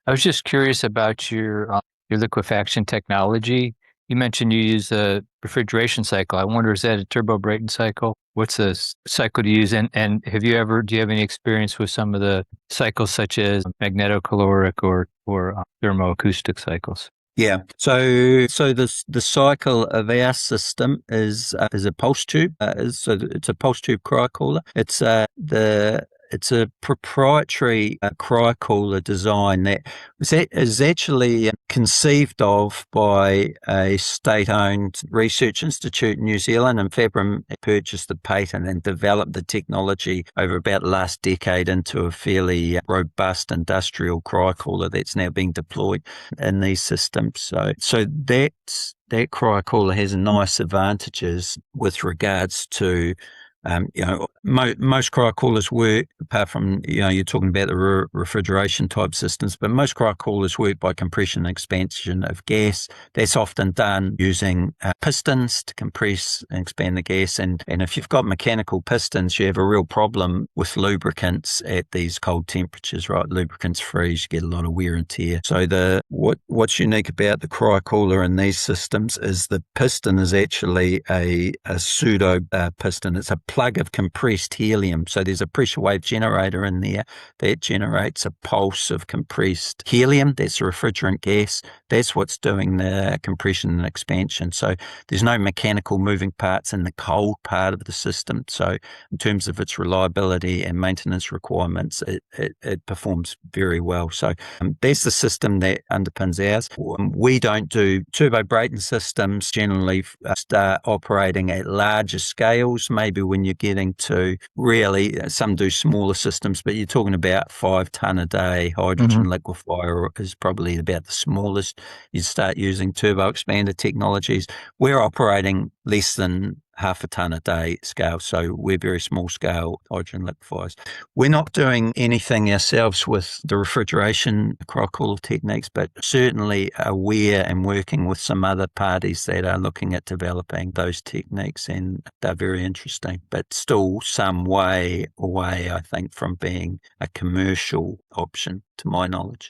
I was just curious about your liquefaction technology. You mentioned you use a refrigeration cycle. I wonder, is that a turbo Brayton cycle? What's the cycle to use? And do you have any experience with some of the cycles such as magnetocaloric or thermoacoustic cycles? Yeah. So the cycle of our system is a pulse tube. It's a pulse tube cryocooler. It's a proprietary cryocooler design that is actually conceived of by a state-owned research institute in New Zealand, and FABRUM purchased the patent and developed the technology over about the last decade into a fairly robust industrial cryocooler that's now being deployed in these systems. So that cryocooler has nice advantages with regards to most cryocoolers work, apart from, you're talking about the refrigeration type systems, but most cryocoolers work by compression and expansion of gas. That's often done using pistons to compress and expand the gas. And if you've got mechanical pistons, you have a real problem with lubricants at these cold temperatures, right? Lubricants freeze, you get a lot of wear and tear. So what's unique about the cryocooler in these systems is the piston is actually a pseudo piston. It's a plug of compressed helium. So there's a pressure wave generator in there that generates a pulse of compressed helium. That's a refrigerant gas. That's what's doing the compression and expansion. So there's no mechanical moving parts in the cold part of the system. So in terms of its reliability and maintenance requirements, it performs very well. So that's the system that underpins ours. We don't do turbo Brayton systems. Generally start operating at larger scales, maybe when you're getting to really, some do smaller systems, but you're talking about 5 ton a day hydrogen liquefier is probably about the smallest. You start using turbo expander technologies. We're operating less than half a ton a day scale, so we're very small scale hydrogen liquefiers. We're not doing anything ourselves with the refrigeration cryocooler techniques, but certainly aware and working with some other parties that are looking at developing those techniques, and they're very interesting, but still some way away, I think, from being a commercial option, to my knowledge.